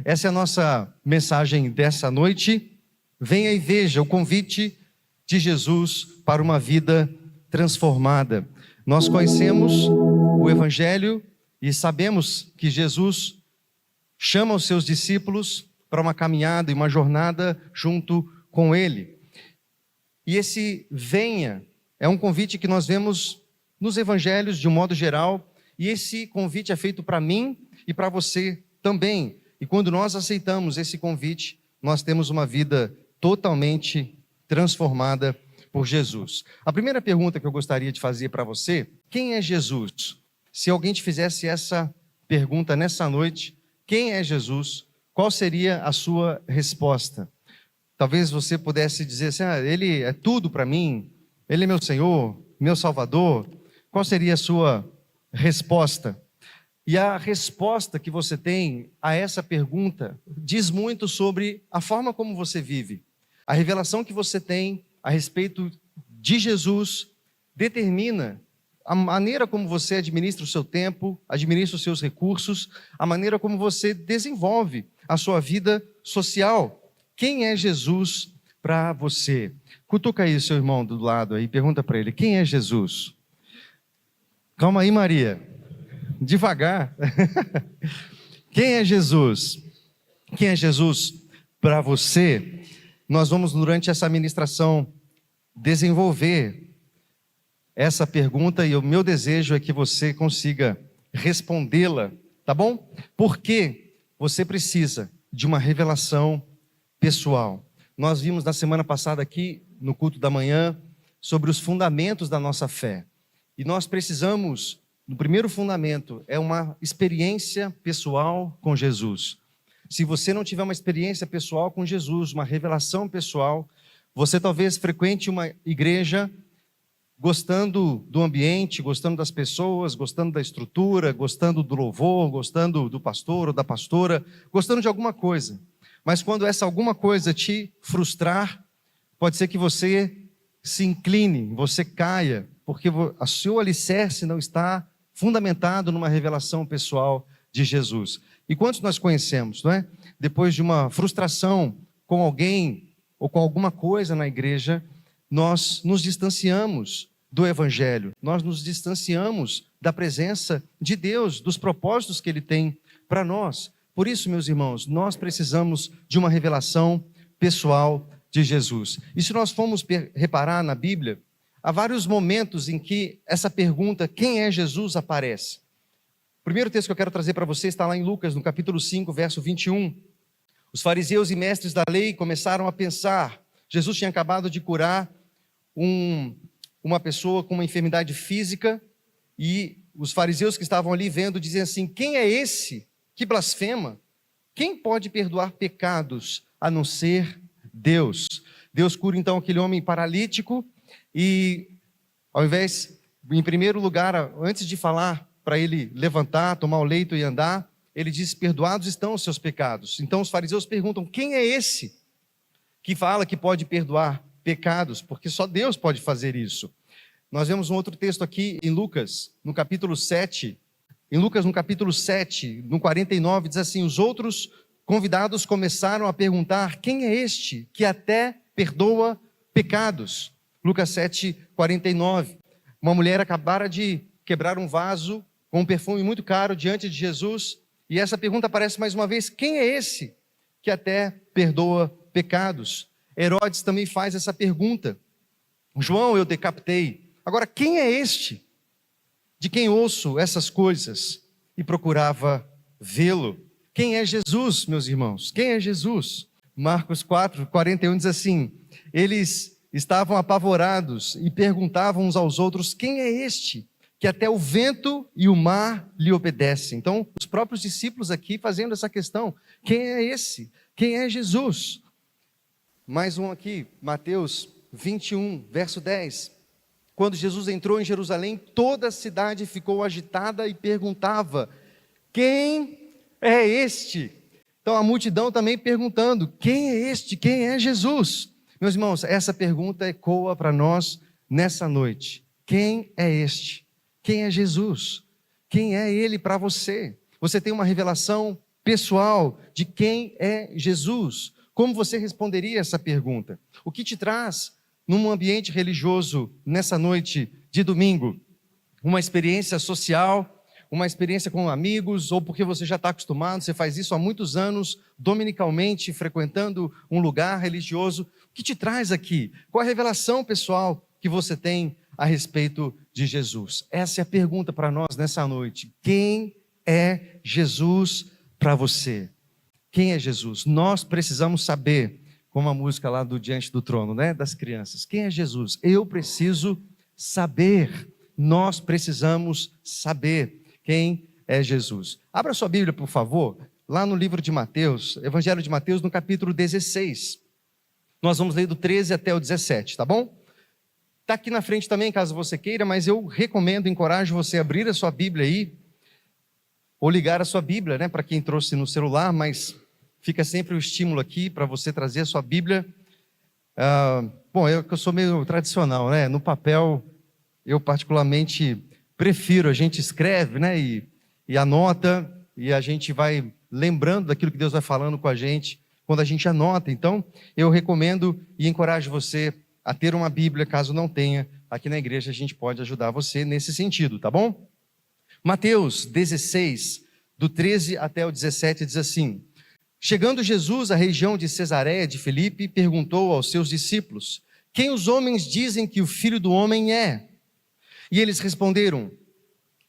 Essa é a nossa mensagem dessa noite. Venha e veja o convite de Jesus para uma vida transformada. Nós conhecemos o Evangelho e sabemos que Jesus chama os seus discípulos para uma caminhada e uma jornada junto com Ele. E esse venha é um convite que nós vemos nos Evangelhos de um modo geral, e esse convite é feito para mim e para você também. E quando nós aceitamos esse convite, nós temos uma vida totalmente transformada por Jesus. A primeira pergunta que eu gostaria de fazer para você: quem é Jesus? Se alguém te fizesse essa pergunta nessa noite, quem é Jesus? Qual seria a sua resposta? Talvez você pudesse dizer assim: Ele é tudo para mim, Ele é meu Senhor, meu Salvador. Qual seria a sua resposta? E a resposta que você tem a essa pergunta diz muito sobre a forma como você vive. A revelação que você tem a respeito de Jesus determina a maneira como você administra o seu tempo, administra os seus recursos, a maneira como você desenvolve a sua vida social. Quem é Jesus para você? Cutuca aí seu irmão do lado aí, pergunta para ele: quem é Jesus? Calma aí, Maria. Devagar. Quem é Jesus? Quem é Jesus para você? Nós vamos, durante essa ministração, desenvolver essa pergunta, e o meu desejo é que você consiga respondê-la, tá bom? Porque você precisa de uma revelação pessoal. Nós vimos na semana passada aqui, no culto da manhã, sobre os fundamentos da nossa fé. E nós precisamos, no primeiro fundamento, é uma experiência pessoal com Jesus. Se você não tiver uma experiência pessoal com Jesus, uma revelação pessoal, você talvez frequente uma igreja gostando do ambiente, gostando das pessoas, gostando da estrutura, gostando do louvor, gostando do pastor ou da pastora, gostando de alguma coisa. Mas quando essa alguma coisa te frustrar, pode ser que você se incline, você caia, porque o seu alicerce não está fundamentado numa revelação pessoal de Jesus. E quantos nós conhecemos, não é? Depois de uma frustração com alguém ou com alguma coisa na igreja, nós nos distanciamos do Evangelho, nós nos distanciamos da presença de Deus, dos propósitos que Ele tem para nós. Por isso, meus irmãos, nós precisamos de uma revelação pessoal de Jesus. E se nós formos reparar na Bíblia, há vários momentos em que essa pergunta, quem é Jesus, aparece. O primeiro texto que eu quero trazer para você está lá em Lucas, no capítulo 5, verso 21. Os fariseus e mestres da lei começaram a pensar. Jesus tinha acabado de curar uma pessoa com uma enfermidade física, e os fariseus que estavam ali vendo diziam assim: quem é esse que blasfema? Quem pode perdoar pecados a não ser Deus? Deus cura então aquele homem paralítico e, ao invés, em primeiro lugar, antes de falar para ele levantar, tomar o leito e andar, ele diz: perdoados estão os seus pecados. Então os fariseus perguntam: quem é esse que fala que pode perdoar pecados? Porque só Deus pode fazer isso. Nós vemos um outro texto aqui em Lucas, no capítulo 7. Em Lucas, no capítulo 7, no 49, diz assim: os outros convidados começaram a perguntar: quem é este que até perdoa pecados? Lucas 7, 49. Uma mulher acabara de quebrar um vaso com um perfume muito caro diante de Jesus, e essa pergunta aparece mais uma vez: quem é esse que até perdoa pecados? Herodes também faz essa pergunta: João eu decapitei, agora quem é este de quem ouço essas coisas? E procurava vê-lo. Quem é Jesus, meus irmãos? Quem é Jesus? Marcos 4, 41 diz assim: eles estavam apavorados e perguntavam uns aos outros: quem é este que até o vento e o mar lhe obedecem? Então, os próprios discípulos aqui fazendo essa questão: quem é esse? Quem é Jesus? Mais um aqui, Mateus 21, verso 10. Quando Jesus entrou em Jerusalém, toda a cidade ficou agitada e perguntava: quem é este? Então a multidão também perguntando: quem é este? Quem é Jesus? Meus irmãos, essa pergunta ecoa para nós nessa noite. Quem é este? Quem é Jesus? Quem é Ele para você? Você tem uma revelação pessoal de quem é Jesus. Como você responderia essa pergunta? O que te traz num ambiente religioso nessa noite de domingo? Uma experiência social, uma experiência com amigos, ou porque você já está acostumado, você faz isso há muitos anos, dominicalmente, frequentando um lugar religioso. O que te traz aqui? Qual a revelação pessoal que você tem a respeito de Jesus? Essa é a pergunta para nós nessa noite. Quem é Jesus para você? Quem é Jesus? Nós precisamos saber, como a música lá do Diante do Trono, né, das crianças. Quem é Jesus? Eu preciso saber. Nós precisamos saber quem é Jesus. Abra sua Bíblia, por favor, lá no livro de Mateus, Evangelho de Mateus, no capítulo 16. Nós vamos ler do 13 até o 17, tá bom? Está aqui na frente também, caso você queira, mas eu recomendo, encorajo você a abrir a sua Bíblia aí, ou ligar a sua Bíblia, né, para quem trouxe no celular, mas fica sempre o estímulo aqui para você trazer a sua Bíblia. Bom, eu sou meio tradicional, né? No papel, eu particularmente prefiro, a gente escreve, né, e anota, e a gente vai lembrando daquilo que Deus vai falando com a gente, quando a gente anota. Então, eu recomendo e encorajo você a ter uma Bíblia, caso não tenha, aqui na igreja a gente pode ajudar você nesse sentido, tá bom? Mateus 16, do 13 até o 17, diz assim: Chegando Jesus à região de Cesareia de Filipe, perguntou aos seus discípulos: Quem os homens dizem que o Filho do Homem é? E eles responderam: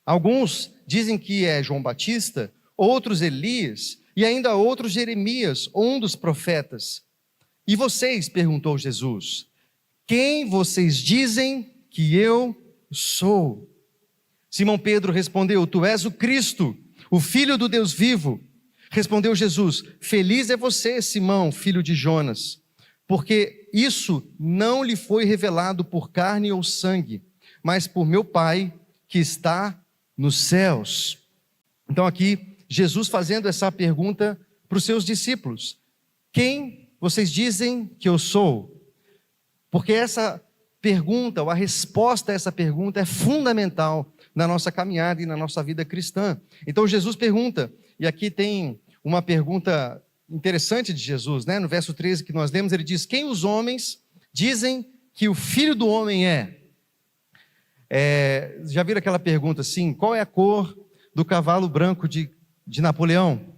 Alguns dizem que é João Batista, outros Elias, e ainda outros Jeremias, ou um dos profetas. E vocês? Perguntou Jesus. Quem vocês dizem que eu sou? Simão Pedro respondeu: Tu és o Cristo, o Filho do Deus vivo. Respondeu Jesus: Feliz é você, Simão, filho de Jonas, porque isso não lhe foi revelado por carne ou sangue, mas por meu Pai que está nos céus. Então aqui, Jesus fazendo essa pergunta para os seus discípulos: Quem vocês dizem que eu sou? Porque essa pergunta, ou a resposta a essa pergunta é fundamental na nossa caminhada e na nossa vida cristã. Então Jesus pergunta, e aqui tem uma pergunta interessante de Jesus, né? No verso 13 que nós lemos, ele diz: Quem os homens dizem que o Filho do Homem é? Já viram aquela pergunta assim: qual é a cor do cavalo branco de Napoleão?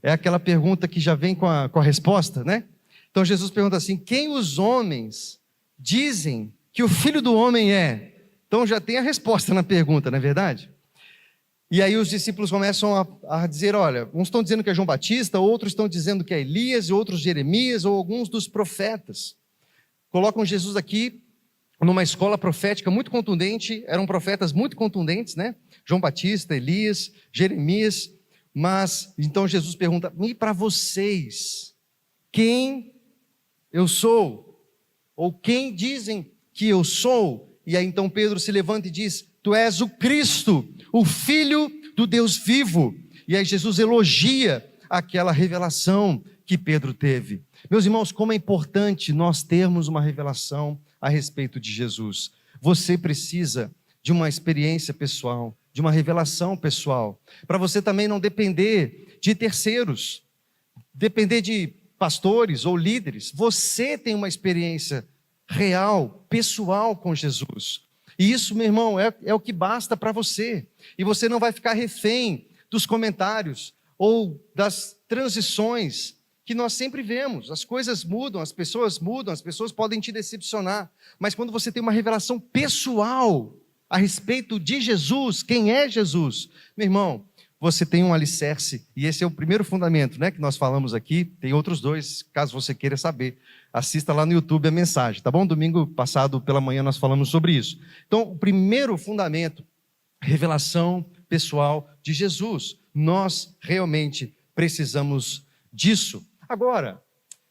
É aquela pergunta que já vem com a resposta, né? Então Jesus pergunta assim: quem os homens dizem que o Filho do Homem é? Então já tem a resposta na pergunta, não é verdade? E aí os discípulos começam a dizer: olha, uns estão dizendo que é João Batista, outros estão dizendo que é Elias, outros Jeremias, ou alguns dos profetas. Colocam Jesus aqui numa escola profética muito contundente, eram profetas muito contundentes, né? João Batista, Elias, Jeremias. Mas então Jesus pergunta: e para vocês, quem eu sou? Ou quem dizem que eu sou? E aí então Pedro se levanta e diz: Tu és o Cristo, o Filho do Deus vivo. E aí Jesus elogia aquela revelação que Pedro teve. Meus irmãos, como é importante nós termos uma revelação a respeito de Jesus. Você precisa de uma experiência pessoal, de uma revelação pessoal, para você também não depender de terceiros, depender de pastores ou líderes. Você tem uma experiência real, pessoal com Jesus. E isso, meu irmão, é o que basta para você. E você não vai ficar refém dos comentários ou das transições que nós sempre vemos. As coisas mudam, as pessoas podem te decepcionar. Mas quando você tem uma revelação pessoal a respeito de Jesus, quem é Jesus, meu irmão, você tem um alicerce. E esse é o primeiro fundamento, né, que nós falamos aqui. Tem outros dois, caso você queira saber. Assista lá no YouTube a mensagem, tá bom? Domingo passado pela manhã nós falamos sobre isso. Então, o primeiro fundamento, revelação pessoal de Jesus. Nós realmente precisamos disso. Agora,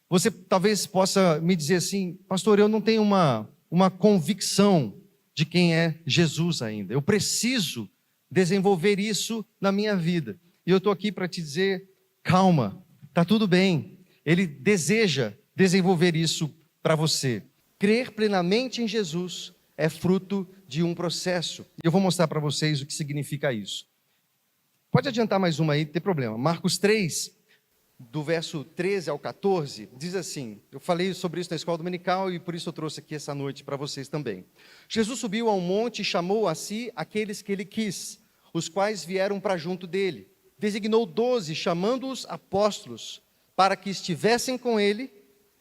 você talvez possa me dizer assim: pastor, eu não tenho uma convicção de quem é Jesus ainda. Eu preciso desenvolver isso na minha vida. E eu estou aqui para te dizer: calma, está tudo bem. Ele deseja desenvolver isso para você. Crer plenamente em Jesus é fruto de um processo. E eu vou mostrar para vocês o que significa isso. Pode adiantar mais uma aí, não tem problema. Marcos 3, do verso 13 ao 14, diz assim, eu falei sobre isso na escola dominical e por isso eu trouxe aqui essa noite para vocês também. Jesus subiu a um monte e chamou a si aqueles que ele quis, os quais vieram para junto dele. Designou 12, chamando-os apóstolos, para que estivessem com ele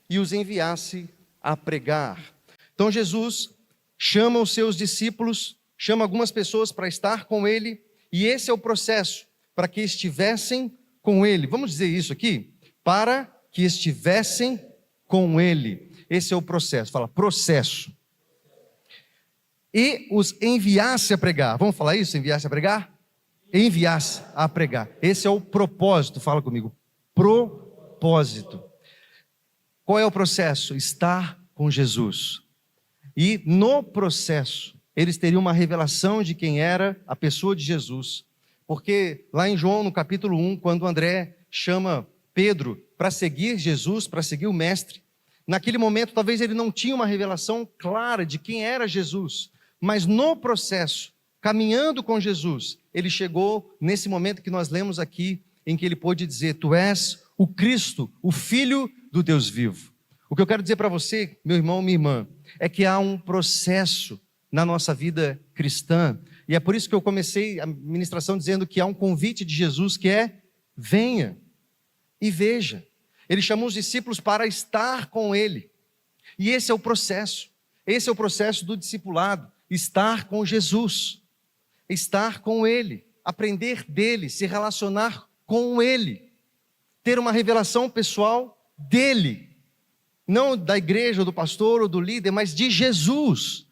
e os enviasse a pregar. Então Jesus chama os seus discípulos, chama algumas pessoas para estar com ele, e esse é o processo, para que estivessem com ele. Vamos dizer isso aqui? Para que estivessem com ele. Esse é o processo. Fala, processo. E os enviasse a pregar. Vamos falar isso? Enviasse a pregar? Enviasse a pregar. Esse é o propósito. Fala comigo. Propósito. Qual é o processo? Estar com Jesus. E no processo, eles teriam uma revelação de quem era a pessoa de Jesus. Porque lá em João, no capítulo 1, quando André chama Pedro para seguir Jesus, para seguir o mestre, naquele momento talvez ele não tinha uma revelação clara de quem era Jesus, mas no processo, caminhando com Jesus, ele chegou nesse momento que nós lemos aqui, em que ele pôde dizer, tu és o Cristo, o Filho do Deus vivo. O que eu quero dizer para você, meu irmão, minha irmã, é que há um processo na nossa vida cristã. E é por isso que eu comecei a ministração dizendo que há um convite de Jesus que é, venha e veja. Ele chamou os discípulos para estar com ele. E esse é o processo. Esse é o processo do discipulado. Estar com Jesus. Estar com ele. Aprender dele, se relacionar com ele. Ter uma revelação pessoal dele. Não da igreja, ou do pastor, ou do líder, mas de Jesus.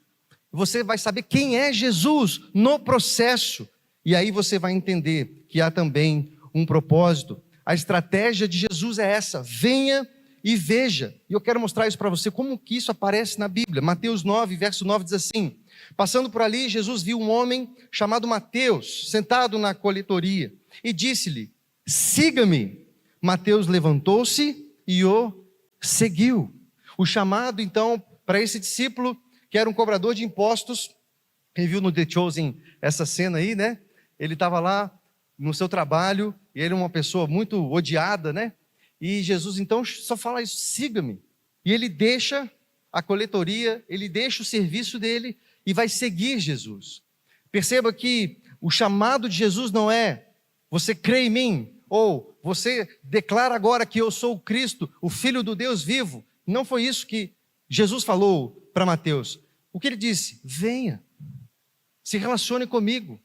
Você vai saber quem é Jesus no processo. E aí você vai entender que há também um propósito. A estratégia de Jesus é essa. Venha e veja. E eu quero mostrar isso para você, como que isso aparece na Bíblia. Mateus 9, verso 9 diz assim. Passando por ali, Jesus viu um homem chamado Mateus, sentado na coletoria. E disse-lhe, siga-me. Mateus levantou-se e o seguiu. O chamado então para esse discípulo, que era um cobrador de impostos, quem viu no The Chosen essa cena aí, né? Ele estava lá no seu trabalho, e ele é uma pessoa muito odiada, né? E Jesus então só fala isso, siga-me. E ele deixa a coletoria, ele deixa o serviço dele e vai seguir Jesus. Perceba que o chamado de Jesus não é, você crê em mim, ou você declara agora que eu sou o Cristo, o Filho do Deus vivo. Não foi isso que Jesus falou para Mateus. O que ele disse? Venha, se relacione comigo.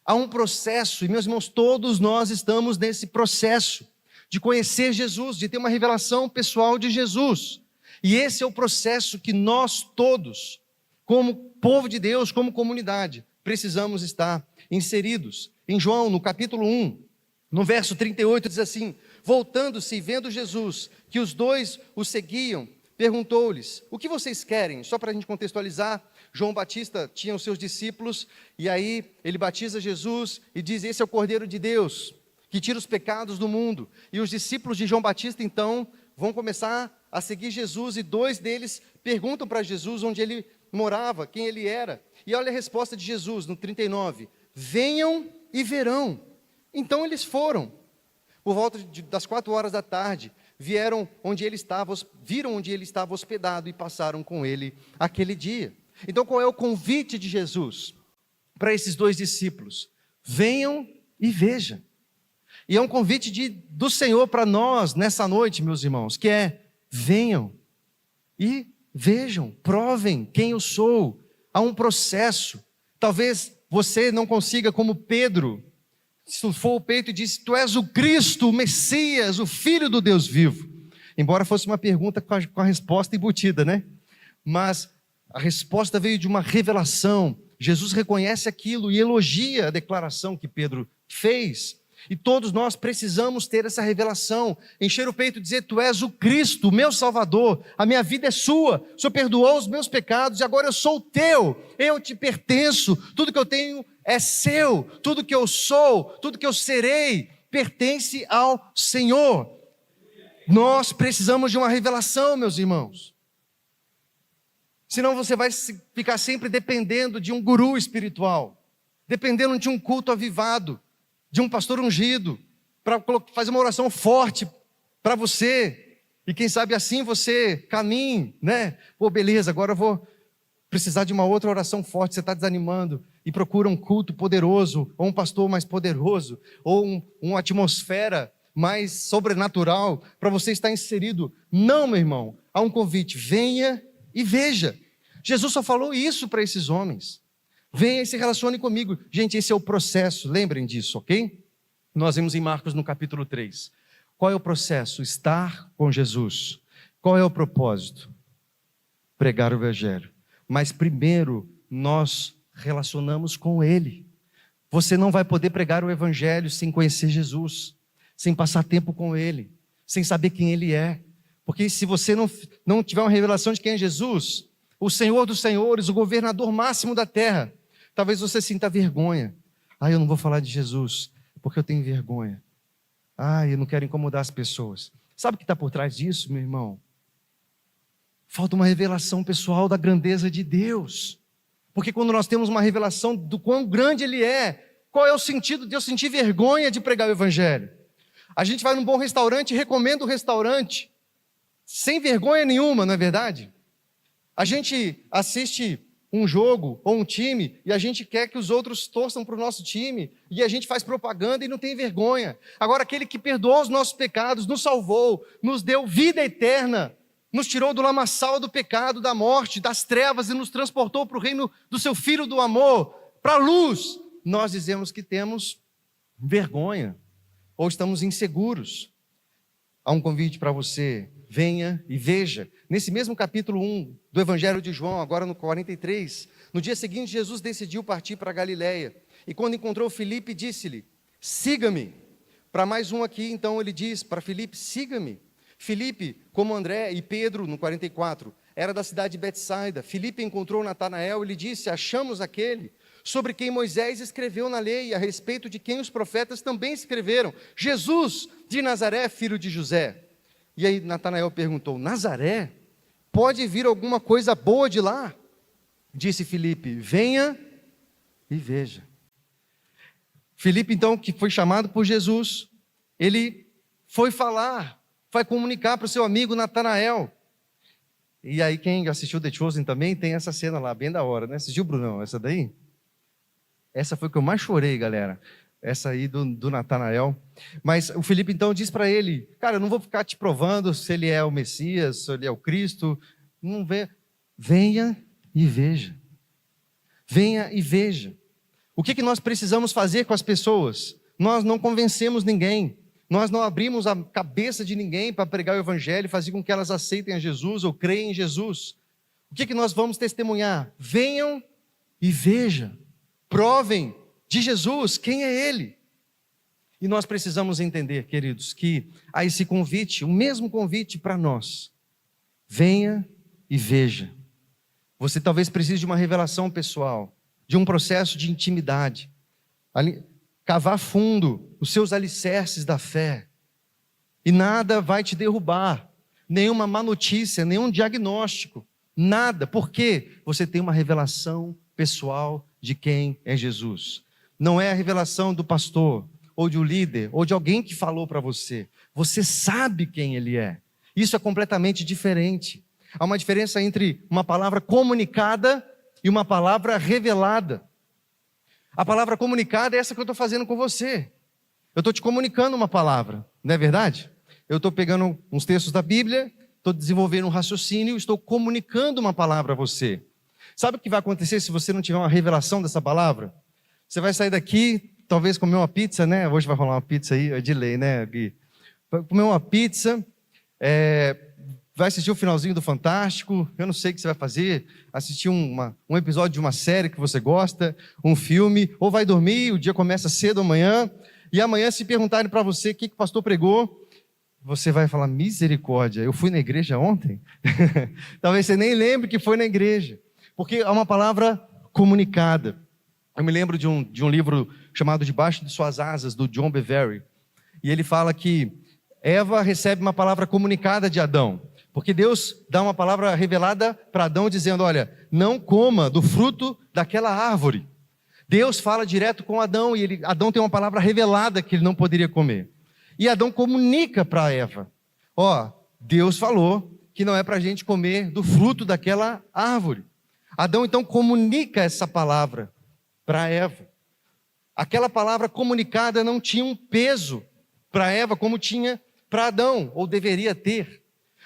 Há um processo, e meus irmãos, todos nós estamos nesse processo de conhecer Jesus, de ter uma revelação pessoal de Jesus. E esse é o processo que nós todos, como povo de Deus, como comunidade, precisamos estar inseridos. Em João, no capítulo 1, no verso 38, diz assim, voltando-se e vendo Jesus, que os dois o seguiam, perguntou-lhes, o que vocês querem? Só para a gente contextualizar, João Batista tinha os seus discípulos, e aí ele batiza Jesus e diz, esse é o Cordeiro de Deus, que tira os pecados do mundo. E os discípulos de João Batista, então, vão começar a seguir Jesus, e dois deles perguntam para Jesus onde ele morava, quem ele era. E olha a resposta de Jesus, no 39, venham e verão. Então eles foram, por volta das 4 horas da tarde, viram onde ele estava hospedado e passaram com ele aquele dia. Então qual é o convite de Jesus para esses dois discípulos? Venham e vejam. E é um convite do Senhor para nós nessa noite, meus irmãos, que é, venham e vejam, provem quem eu sou. Há um processo. Talvez você não consiga, como Pedro, estufou o peito e disse, tu és o Cristo, o Messias, o Filho do Deus vivo. Embora fosse uma pergunta com a resposta embutida, né? Mas a resposta veio de uma revelação. Jesus reconhece aquilo e elogia a declaração que Pedro fez. E todos nós precisamos ter essa revelação, encher o peito e dizer, tu és o Cristo, o meu Salvador, a minha vida é sua, o Senhor perdoou os meus pecados e agora eu sou teu, eu te pertenço, tudo que eu tenho é seu, tudo que eu sou, tudo que eu serei, pertence ao Senhor. Nós precisamos de uma revelação, meus irmãos. Senão você vai ficar sempre dependendo de um guru espiritual, dependendo de um culto avivado. de um pastor ungido, para fazer uma oração forte para você, e quem sabe assim você caminhe, né? Pô, beleza, agora eu vou precisar de uma outra oração forte, você está desanimando, e procura um culto poderoso, ou um pastor mais poderoso, ou uma atmosfera mais sobrenatural, para você estar inserido. Não, meu irmão, há um convite, venha e veja. Jesus só falou isso para esses homens. Venha e se relacione comigo. Gente, esse é o processo, lembrem disso, ok? Nós vimos em Marcos no capítulo 3. Qual é o processo? Estar com Jesus. Qual é o propósito? Pregar o evangelho. Mas primeiro, nós relacionamos com Ele. Você não vai poder pregar o evangelho sem conhecer Jesus, sem passar tempo com Ele, sem saber quem Ele é. Porque se você não tiver uma revelação de quem é Jesus, o Senhor dos Senhores, o governador máximo da terra, talvez você sinta vergonha. Eu não vou falar de Jesus, porque eu tenho vergonha. Eu não quero incomodar as pessoas. Sabe o que está por trás disso, meu irmão? Falta uma revelação pessoal da grandeza de Deus. Porque quando nós temos uma revelação do quão grande Ele é, qual é o sentido de eu sentir vergonha de pregar o evangelho? A gente vai num bom restaurante e recomenda o restaurante, sem vergonha nenhuma, não é verdade? A gente assiste um jogo ou um time e a gente quer que os outros torçam para o nosso time e a gente faz propaganda e não tem vergonha. Agora, aquele que perdoou os nossos pecados, nos salvou, nos deu vida eterna, nos tirou do lamaçal do pecado, da morte, das trevas e nos transportou para o reino do seu Filho do amor, para a luz. Nós dizemos que temos vergonha ou estamos inseguros. Há um convite para você, venha e veja. Nesse mesmo capítulo 1 do Evangelho de João, agora no 43, no dia seguinte Jesus decidiu partir para a Galileia. E quando encontrou Filipe, disse-lhe, siga-me. Para mais um aqui, então, ele diz para Filipe, siga-me. Filipe, como André e Pedro, no 44, era da cidade de Betsaida. Filipe encontrou Natanael e lhe disse, achamos aquele sobre quem Moisés escreveu na lei e a respeito de quem os profetas também escreveram, Jesus de Nazaré, filho de José. E aí Natanael perguntou, Nazaré? Pode vir alguma coisa boa de lá? Disse Filipe, venha e veja. Filipe, então, que foi chamado por Jesus, ele foi falar, vai comunicar para o seu amigo Natanael. E aí quem assistiu The Chosen também tem essa cena lá, bem da hora, né? Assistiu, Brunão, essa daí? Essa foi que eu mais chorei, galera. Essa aí do Natanael. Mas o Filipe então diz para ele, cara, eu não vou ficar te provando se ele é o Messias, se ele é o Cristo. Não vê. Venha e veja. Venha e veja. O que nós precisamos fazer com as pessoas? Nós não convencemos ninguém. Nós não abrimos a cabeça de ninguém para pregar o evangelho e fazer com que elas aceitem a Jesus ou creem em Jesus. O que nós vamos testemunhar? Venham e vejam. Provem de Jesus, quem é Ele? E nós precisamos entender, queridos, que há esse convite, o mesmo convite para nós. Venha e veja. Você talvez precise de uma revelação pessoal, de um processo de intimidade. Cavar fundo os seus alicerces da fé. E nada vai te derrubar. Nenhuma má notícia, nenhum diagnóstico. Nada. Por quê? Você tem uma revelação pessoal de quem é Jesus. Não é a revelação do pastor, ou de um líder, ou de alguém que falou para você. Você sabe quem Ele é. Isso é completamente diferente. Há uma diferença entre uma palavra comunicada e uma palavra revelada. A palavra comunicada é essa que eu estou fazendo com você. Eu estou te comunicando uma palavra, não é verdade? Eu estou pegando uns textos da Bíblia, estou desenvolvendo um raciocínio, estou comunicando uma palavra a você. Sabe o que vai acontecer se você não tiver uma revelação dessa palavra? Você vai sair daqui, talvez comer uma pizza, né? Hoje vai rolar uma pizza aí, é de lei, né, Gui? Vai comer uma pizza, vai assistir o finalzinho do Fantástico, eu não sei o que você vai fazer, assistir um episódio de uma série que você gosta, um filme, ou vai dormir, o dia começa cedo amanhã, e amanhã se perguntarem para você o que o pastor pregou, você vai falar, misericórdia, eu fui na igreja ontem? Talvez você nem lembre que foi na igreja. Porque é uma palavra comunicada. Eu me lembro de um livro chamado Debaixo de Suas Asas, do John Bevere. E ele fala que Eva recebe uma palavra comunicada de Adão. Porque Deus dá uma palavra revelada para Adão dizendo, olha, não coma do fruto daquela árvore. Deus fala direto com Adão, e Adão tem uma palavra revelada que ele não poderia comer. E Adão comunica para Eva: ó, Deus falou que não é para a gente comer do fruto daquela árvore. Adão então comunica essa palavra para Eva. Aquela palavra comunicada não tinha um peso para Eva como tinha para Adão, ou deveria ter.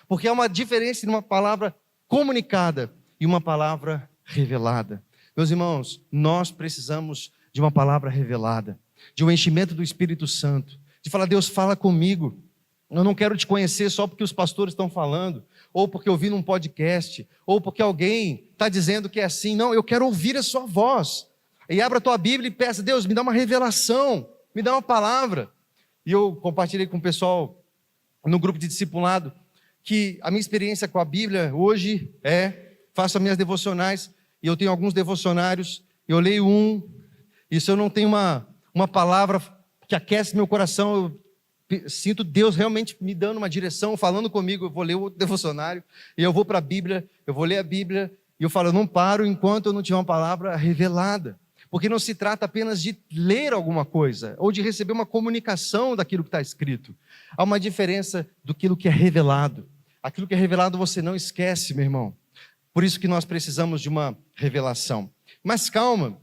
Porque há uma diferença entre uma palavra comunicada e uma palavra revelada. Meus irmãos, nós precisamos de uma palavra revelada, de um enchimento do Espírito Santo, de falar: Deus, fala comigo. Eu não quero te conhecer só porque os pastores estão falando, ou porque eu vi num podcast, ou porque alguém está dizendo que é assim. Não, eu quero ouvir a sua voz. E abra a tua Bíblia e peça: Deus, me dá uma revelação, me dá uma palavra. E eu compartilhei com o pessoal no grupo de discipulado que a minha experiência com a Bíblia hoje faço as minhas devocionais, e eu tenho alguns devocionários, eu leio e se eu não tenho uma palavra que aquece meu coração, eu sinto Deus realmente me dando uma direção, falando comigo, eu vou ler o devocionário, e eu vou para a Bíblia, eu vou ler a Bíblia, e eu falo: eu não paro enquanto eu não tiver uma palavra revelada. Porque não se trata apenas de ler alguma coisa, ou de receber uma comunicação daquilo que está escrito. Há uma diferença do que é revelado. Aquilo que é revelado você não esquece, meu irmão. Por isso que nós precisamos de uma revelação. Mas calma,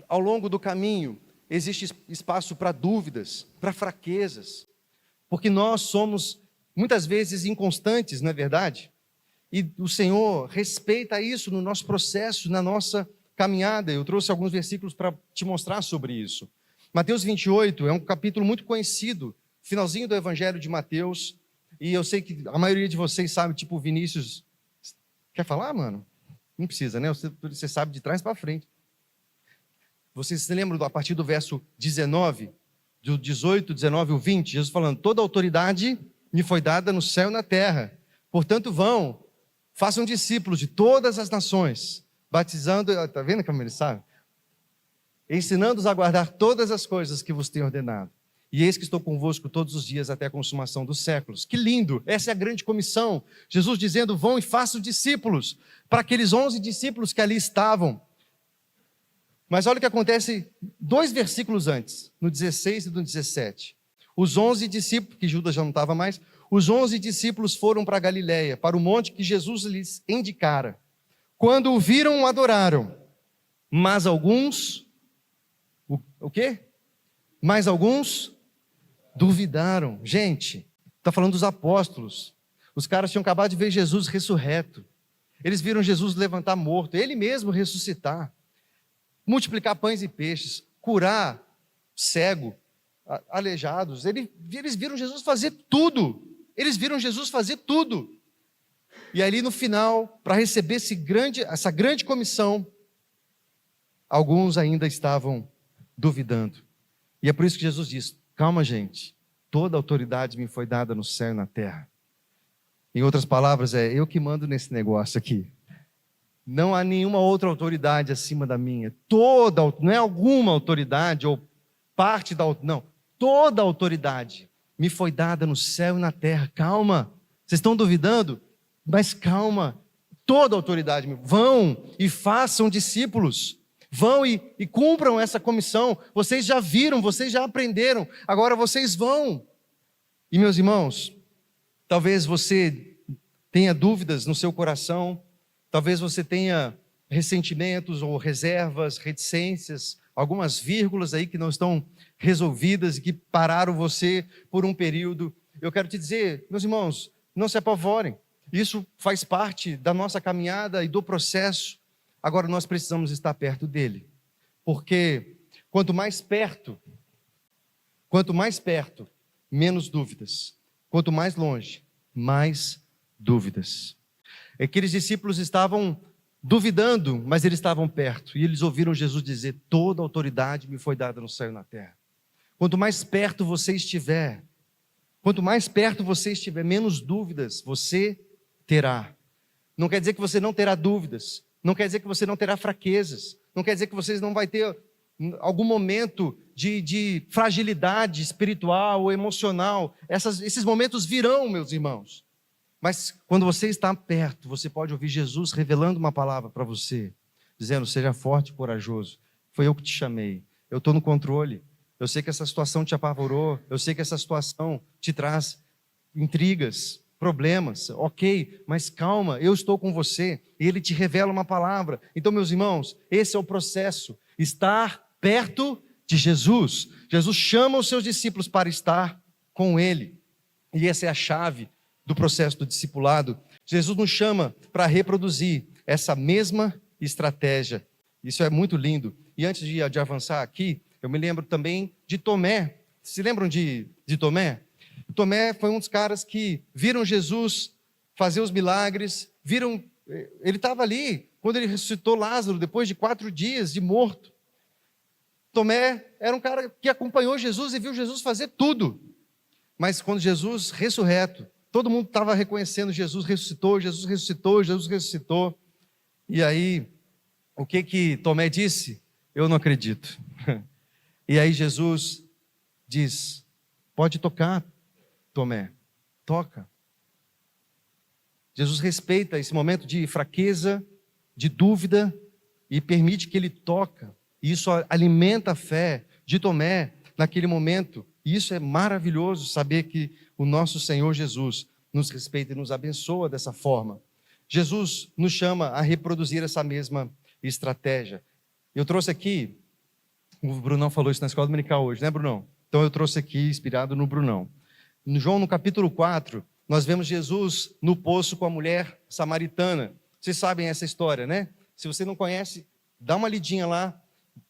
ao longo do caminho existe espaço para dúvidas, para fraquezas. Porque nós somos muitas vezes inconstantes, não é verdade? E o Senhor respeita isso no nosso processo, na nossa caminhada. Eu trouxe alguns versículos para te mostrar sobre isso. Mateus 28 é um capítulo muito conhecido, finalzinho do Evangelho de Mateus, e eu sei que a maioria de vocês sabe, tipo Vinícius. Quer falar, mano? Não precisa, né? Você sabe de trás para frente. Vocês se lembram a partir do verso 19, do 18, 19 e 20, Jesus falando: toda autoridade me foi dada no céu e na terra. Portanto, vão, façam discípulos de todas as nações, batizando, está vendo como ele sabe? Ensinando-os a guardar todas as coisas que vos tenho ordenado. E eis que estou convosco todos os dias até a consumação dos séculos. Que lindo! Essa é a grande comissão. Jesus dizendo: vão e façam discípulos, para aqueles 11 discípulos que ali estavam. Mas olha o que acontece 2 versículos antes, no 16 e no 17. Os 11 discípulos, que Judas já não estava mais, os 11 discípulos foram para Galiléia, para o monte que Jesus lhes indicara. Quando o viram, adoraram. Mas alguns, o quê? Mas alguns duvidaram. Gente, está falando dos apóstolos. Os caras tinham acabado de ver Jesus ressurreto. Eles viram Jesus levantar morto, ele mesmo ressuscitar, multiplicar pães e peixes, curar cego, aleijados. Eles viram Jesus fazer tudo. Eles viram Jesus fazer tudo. E ali no final, para receber essa grande comissão, alguns ainda estavam duvidando. E é por isso que Jesus diz: calma, gente, toda autoridade me foi dada no céu e na terra. Em outras palavras, é eu que mando nesse negócio aqui. Não há nenhuma outra autoridade acima da minha. Não é alguma autoridade ou parte da não. Toda autoridade me foi dada no céu e na terra. Calma, vocês estão duvidando? Mas calma, toda autoridade. Vão e façam discípulos. Vão e cumpram essa comissão. Vocês já viram, vocês já aprenderam. Agora vocês vão. E meus irmãos, talvez você tenha dúvidas no seu coração. Talvez você tenha ressentimentos ou reservas, reticências, algumas vírgulas aí que não estão resolvidas e que pararam você por um período. Eu quero te dizer, meus irmãos, não se apavorem. Isso faz parte da nossa caminhada e do processo. Agora nós precisamos estar perto dele. Porque quanto mais perto, menos dúvidas. Quanto mais longe, mais dúvidas. Aqueles discípulos estavam duvidando, mas eles estavam perto. E eles ouviram Jesus dizer: toda autoridade me foi dada no céu e na terra. Quanto mais perto você estiver, menos dúvidas você terá. Não quer dizer que você não terá dúvidas. Não quer dizer que você não terá fraquezas. Não quer dizer que você não vai ter algum momento de fragilidade espiritual ou emocional. Esses momentos virão, meus irmãos. Mas quando você está perto, você pode ouvir Jesus revelando uma palavra para você, dizendo: seja forte e corajoso, foi eu que te chamei. Eu estou no controle. Eu sei que essa situação te apavorou. Eu sei que essa situação te traz intrigas, problemas. Ok, mas calma, eu estou com você. E Ele te revela uma palavra. Então, meus irmãos, esse é o processo. Estar perto de Jesus. Jesus chama os seus discípulos para estar com Ele. E essa é a chave do processo do discipulado. Jesus nos chama para reproduzir essa mesma estratégia. Isso é muito lindo. E antes de avançar aqui, eu me lembro também de Tomé. Se lembram de Tomé? Tomé foi um dos caras que viram Jesus fazer os milagres, ele estava ali quando ele ressuscitou Lázaro, depois de 4 dias de morto. Tomé era um cara que acompanhou Jesus e viu Jesus fazer tudo. Mas quando Jesus ressurreto, todo mundo estava reconhecendo Jesus ressuscitou, Jesus ressuscitou, Jesus ressuscitou. E aí, o que Tomé disse? Eu não acredito. E aí Jesus diz, pode tocar, Tomé, toca. Jesus respeita esse momento de fraqueza, de dúvida, e permite que ele toca. E isso alimenta a fé de Tomé naquele momento. E isso é maravilhoso, saber que o nosso Senhor Jesus nos respeita e nos abençoa dessa forma. Jesus nos chama a reproduzir essa mesma estratégia. Eu trouxe aqui, o Brunão falou isso na escola dominical hoje, né, Brunão? Então eu trouxe aqui, inspirado no Brunão. No João, no capítulo 4, nós vemos Jesus no poço com a mulher samaritana. Vocês sabem essa história, né? Se você não conhece, dá uma lidinha lá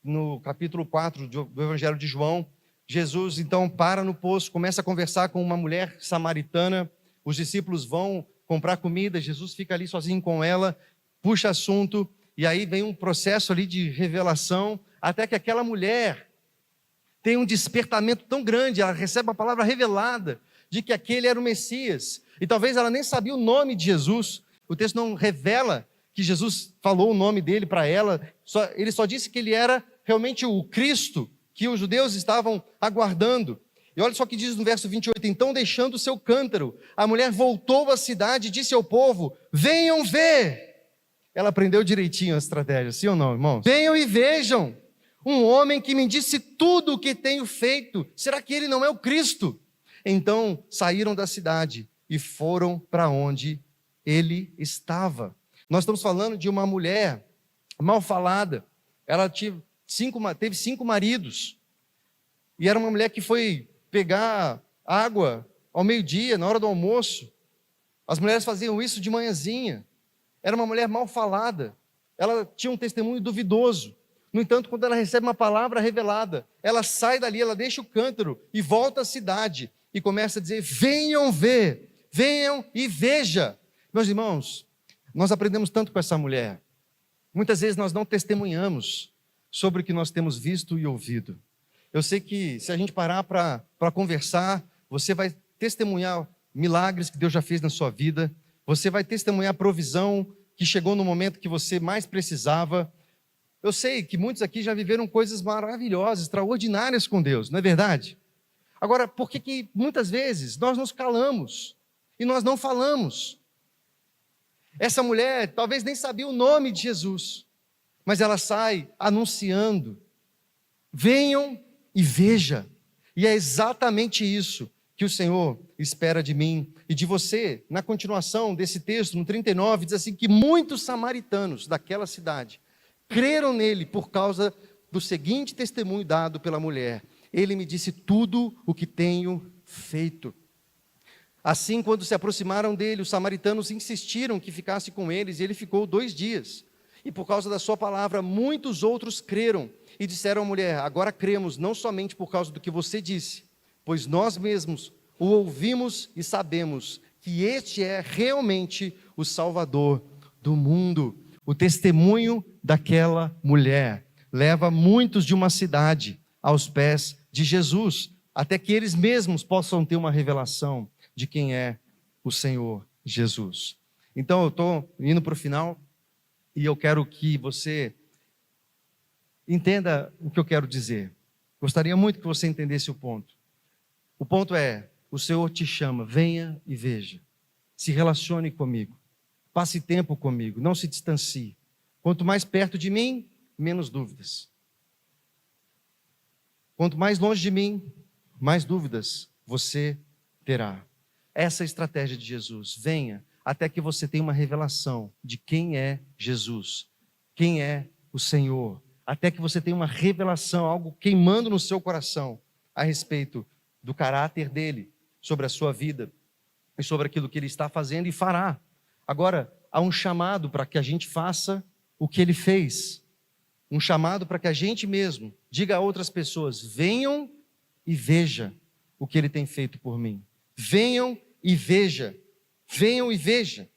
no capítulo 4 do Evangelho de João. Jesus, então, para no poço, começa a conversar com uma mulher samaritana. Os discípulos vão comprar comida, Jesus fica ali sozinho com ela, puxa assunto, e aí vem um processo ali de revelação, até que aquela mulher tem um despertamento tão grande, ela recebe a palavra revelada de que aquele era o Messias. E talvez ela nem sabia o nome de Jesus. O texto não revela que Jesus falou o nome dele para ela, ele só disse que ele era realmente o Cristo que os judeus estavam aguardando. E olha só o que diz no verso 28, então deixando o seu cântaro, a mulher voltou à cidade e disse ao povo, venham ver. Ela aprendeu direitinho a estratégia, sim ou não, irmãos? Venham e vejam, um homem que me disse tudo o que tenho feito, será que ele não é o Cristo? Então saíram da cidade e foram para onde ele estava. Nós estamos falando de uma mulher mal falada, ela teve 5 maridos, e era uma mulher que foi pegar água ao meio-dia, na hora do almoço. As mulheres faziam isso de manhãzinha. Era uma mulher mal falada, ela tinha um testemunho duvidoso. No entanto, quando ela recebe uma palavra revelada, ela sai dali, ela deixa o cântaro e volta à cidade e começa a dizer, venham ver, venham e veja. Meus irmãos, nós aprendemos tanto com essa mulher. Muitas vezes nós não testemunhamos sobre o que nós temos visto e ouvido. Eu sei que se a gente parar para conversar, você vai testemunhar milagres que Deus já fez na sua vida, você vai testemunhar provisão que chegou no momento que você mais precisava. Eu sei que muitos aqui já viveram coisas maravilhosas, extraordinárias com Deus, não é verdade? Agora, por que muitas vezes nós nos calamos e nós não falamos? Essa mulher talvez nem sabia o nome de Jesus, mas ela sai anunciando, venham e veja. E é exatamente isso que o Senhor espera de mim e de você. Na continuação desse texto, no 39, diz assim, que muitos samaritanos daquela cidade creram nele por causa do seguinte testemunho dado pela mulher. Ele me disse tudo o que tenho feito. Assim, quando se aproximaram dele, os samaritanos insistiram que ficasse com eles, e ele ficou 2 dias. E por causa da sua palavra, muitos outros creram e disseram à mulher, agora cremos, não somente por causa do que você disse, pois nós mesmos o ouvimos e sabemos que este é realmente o Salvador do mundo. O testemunho daquela mulher leva muitos de uma cidade aos pés de Jesus, até que eles mesmos possam ter uma revelação de quem é o Senhor Jesus. Então eu estou indo para o final e eu quero que você entenda o que eu quero dizer. Gostaria muito que você entendesse o ponto. O ponto é, o Senhor te chama, venha e veja. Se relacione comigo. Passe tempo comigo, não se distancie. Quanto mais perto de mim, menos dúvidas. Quanto mais longe de mim, mais dúvidas você terá. Essa é a estratégia de Jesus. Venha até que você tenha uma revelação de quem é Jesus, quem é o Senhor. Até que você tenha uma revelação, algo queimando no seu coração a respeito do caráter dele, sobre a sua vida e sobre aquilo que ele está fazendo e fará. Agora, há um chamado para que a gente faça o que ele fez. Um chamado para que a gente mesmo diga a outras pessoas: venham e veja o que ele tem feito por mim. Venham e veja. Venham e veja.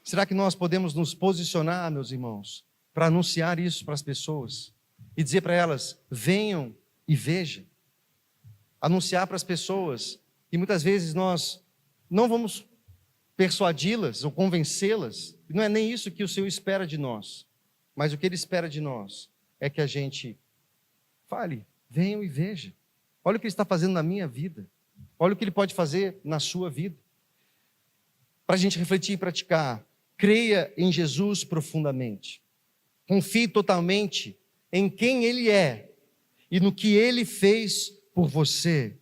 Será que nós podemos nos posicionar, meus irmãos, para anunciar isso para as pessoas e dizer para elas: venham e vejam? Anunciar para as pessoas, e muitas vezes nós não vamos persuadi-las ou convencê-las. Não é nem isso que o Senhor espera de nós, mas o que Ele espera de nós é que a gente fale: venham e vejam. Olha o que Ele está fazendo na minha vida. Olha o que Ele pode fazer na sua vida. Para a gente refletir e praticar, creia em Jesus profundamente. Confie totalmente em quem Ele é e no que Ele fez por você.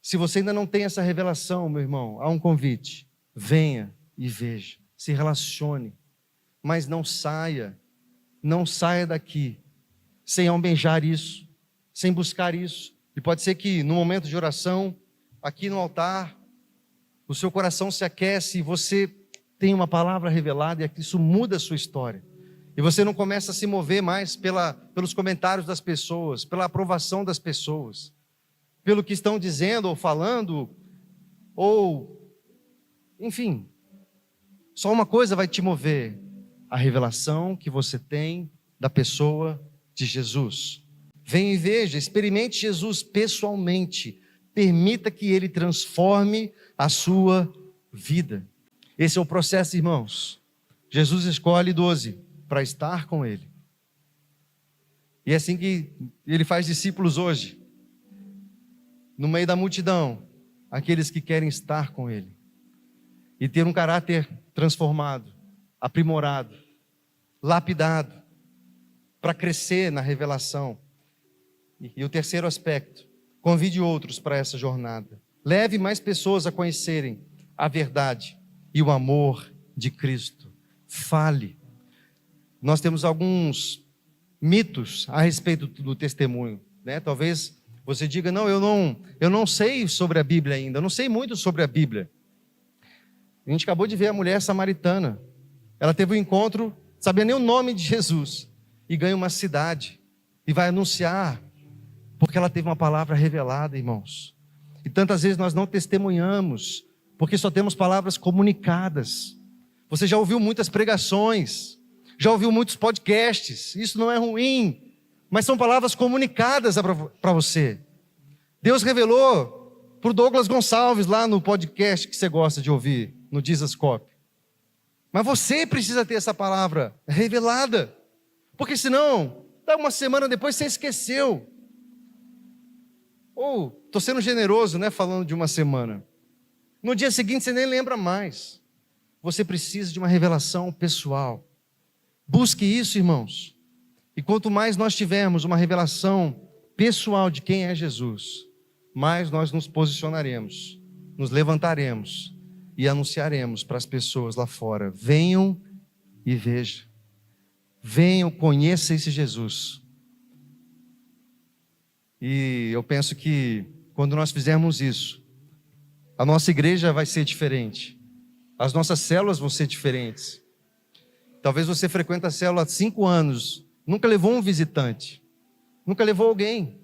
Se você ainda não tem essa revelação, meu irmão, há um convite: venha e veja, se relacione, mas não saia daqui sem almejar isso, sem buscar isso. E pode ser que no momento de oração, aqui no altar, o seu coração se aquece e você tem uma palavra revelada e isso muda a sua história. E você não começa a se mover mais pelos comentários das pessoas, pela aprovação das pessoas, pelo que estão dizendo ou falando, ou, enfim, só uma coisa vai te mover: a revelação que você tem da pessoa de Jesus. Venha e veja, experimente Jesus pessoalmente, permita que Ele transforme a sua vida. Esse é o processo, irmãos. Jesus escolhe 12 para estar com Ele. E é assim que Ele faz discípulos hoje. No meio da multidão, aqueles que querem estar com Ele. E ter um caráter transformado, aprimorado, lapidado, para crescer na revelação. E o terceiro aspecto: convide outros para essa jornada. Leve mais pessoas a conhecerem a verdade e o amor de Cristo. Fale. Nós temos alguns mitos a respeito do testemunho, né? Talvez você diga: não, eu não sei sobre a Bíblia ainda, eu não sei muito sobre a Bíblia. A gente acabou de ver a mulher samaritana. Ela teve um encontro, sabia nem o nome de Jesus, e ganha uma cidade, e vai anunciar, porque ela teve uma palavra revelada, irmãos. E tantas vezes nós não testemunhamos, porque só temos palavras comunicadas. Você já ouviu muitas pregações, já ouviu muitos podcasts, isso não é ruim, mas são palavras comunicadas para você. Deus revelou para o Douglas Gonçalves lá no podcast que você gosta de ouvir, no Jesus Cop. Mas você precisa ter essa palavra revelada, porque senão, uma semana depois você esqueceu. Ou, estou sendo generoso, né, falando de uma semana. No dia seguinte você nem lembra mais. Você precisa de uma revelação pessoal. Busque isso, irmãos. E quanto mais nós tivermos uma revelação pessoal de quem é Jesus, mais nós nos posicionaremos, nos levantaremos e anunciaremos para as pessoas lá fora: venham e vejam. Venham, conheçam esse Jesus. E eu penso que quando nós fizermos isso, a nossa igreja vai ser diferente. As nossas células vão ser diferentes. Talvez você frequente a célula há 5 anos, nunca levou um visitante, nunca levou alguém.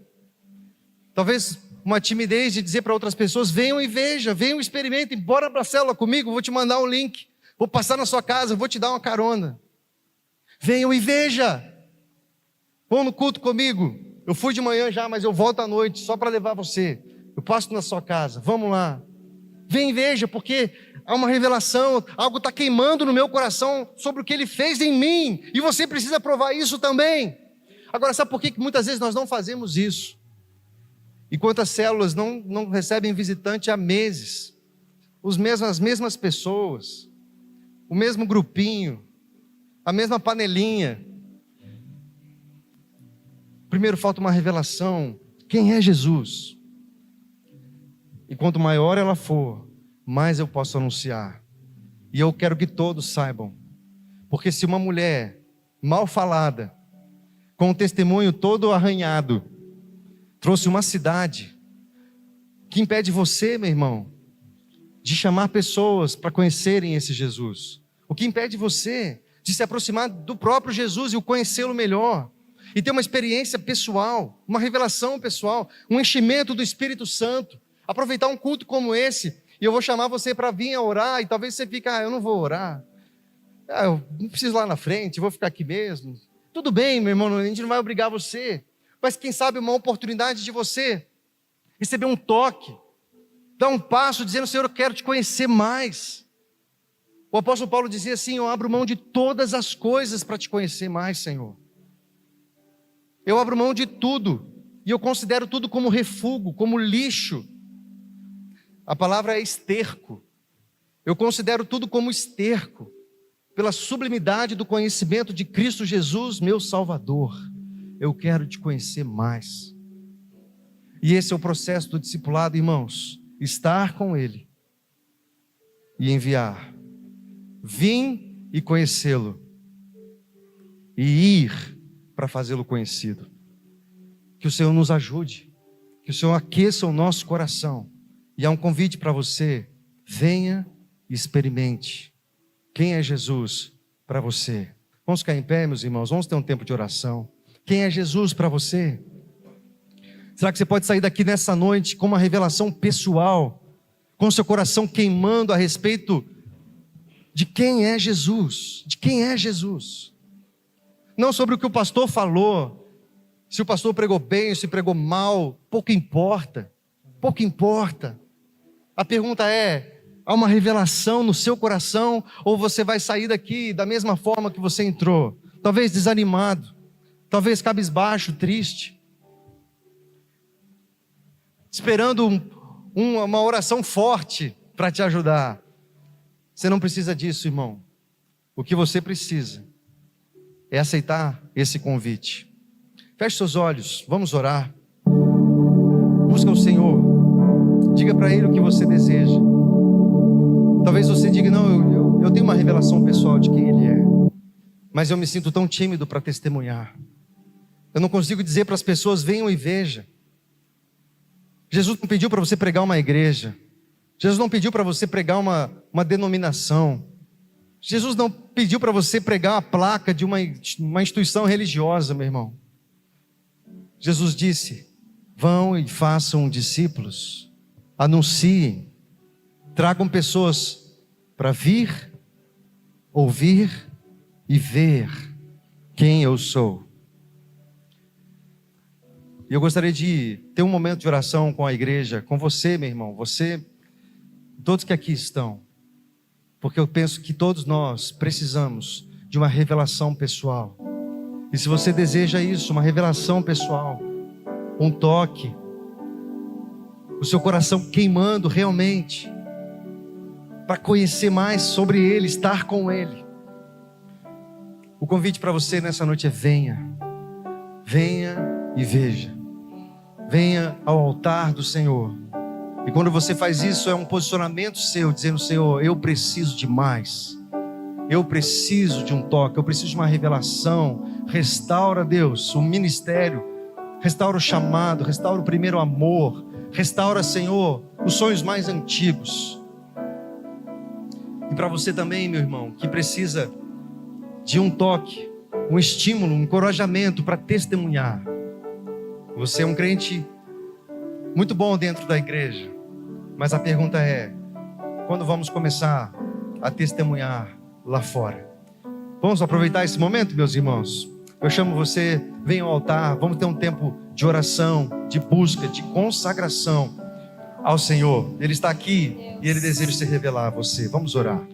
Talvez uma timidez de dizer para outras pessoas: venham e vejam, venham e experimentem, bora para a célula comigo, vou te mandar um link, vou passar na sua casa, vou te dar uma carona. Venham e vejam. Vão no culto comigo. Eu fui de manhã já, mas eu volto à noite só para levar você. Eu passo na sua casa, vamos lá. Vem e veja, porque há uma revelação, algo está queimando no meu coração sobre o que Ele fez em mim, e você precisa provar isso também. Agora, sabe por que muitas vezes nós não fazemos isso? E quantas células não recebem visitante há meses? As mesmas pessoas, o mesmo grupinho, a mesma panelinha. Primeiro falta uma revelação Quem é Jesus? E quanto maior ela for, mais eu posso anunciar. E eu quero que todos saibam. Porque se uma mulher mal falada, com o testemunho todo arranhado, trouxe uma cidade, que impede você, meu irmão, de chamar pessoas para conhecerem esse Jesus? O que impede você de se aproximar do próprio Jesus e o conhecê-lo melhor? E ter uma experiência pessoal, uma revelação pessoal, um enchimento do Espírito Santo. Aproveitar um culto como esse, e eu vou chamar você para vir a orar, e talvez você fique, eu não vou orar. Eu não preciso ir lá na frente, vou ficar aqui mesmo. Tudo bem, meu irmão, a gente não vai obrigar você. Mas quem sabe uma oportunidade de você receber um toque, dar um passo dizendo, Senhor, eu quero te conhecer mais. O apóstolo Paulo dizia assim, eu abro mão de todas as coisas para te conhecer mais, Senhor. Eu abro mão de tudo, e eu considero tudo como refúgio, como lixo. A palavra é esterco. Eu considero tudo como esterco, pela sublimidade do conhecimento de Cristo Jesus, meu Salvador. Eu quero te conhecer mais. E esse é o processo do discipulado, irmãos. Estar com Ele e enviar. Vim e conhecê-lo. E ir para fazê-lo conhecido. Que o Senhor nos ajude. Que o Senhor aqueça o nosso coração. E há um convite para você. Venha e experimente. Quem é Jesus para você? Vamos ficar em pé, meus irmãos. Vamos ter um tempo de oração. Quem é Jesus para você? Será que você pode sair daqui nessa noite com uma revelação pessoal, com seu coração queimando a respeito de quem é Jesus? De quem é Jesus? Não sobre o que o pastor falou, se o pastor pregou bem, se pregou mal, pouco importa. Pouco importa. A pergunta é, há uma revelação no seu coração, ou você vai sair daqui da mesma forma que você entrou? Talvez desanimado, talvez cabisbaixo, triste. Esperando uma oração forte para te ajudar. Você não precisa disso, irmão. O que você precisa é aceitar esse convite. Feche seus olhos, vamos orar. Busca o Senhor. Diga para Ele o que você deseja. Talvez você diga, não, eu tenho uma revelação pessoal de quem Ele é. Mas eu me sinto tão tímido para testemunhar. Eu não consigo dizer para as pessoas, venham e vejam. Jesus não pediu para você pregar uma igreja. Jesus não pediu para você pregar uma denominação. Jesus não pediu para você pregar a placa de uma instituição religiosa, meu irmão. Jesus disse, vão e façam discípulos, anunciem, tragam pessoas para vir, ouvir e ver quem eu sou. E eu gostaria de ter um momento de oração com a igreja, com você, meu irmão, você, todos que aqui estão, porque eu penso que todos nós precisamos de uma revelação pessoal. E se você deseja isso, uma revelação pessoal, um toque, o seu coração queimando realmente, para conhecer mais sobre Ele, estar com Ele. O convite para você nessa noite é venha e veja. Venha ao altar do Senhor. E quando você faz isso, é um posicionamento seu, dizendo, Senhor, eu preciso de mais. Eu preciso de um toque, eu preciso de uma revelação. Restaura, Deus, o ministério. Restaura o chamado, restaura o primeiro amor. Restaura, Senhor, os sonhos mais antigos. E para você também, meu irmão, que precisa de um toque, um estímulo, um encorajamento para testemunhar. Você é um crente muito bom dentro da igreja, mas a pergunta é, quando vamos começar a testemunhar lá fora? Vamos aproveitar esse momento, meus irmãos? Eu chamo você, venha ao altar, vamos ter um tempo de oração, de busca, de consagração ao Senhor. Ele está aqui e Ele deseja se revelar a você. Vamos orar.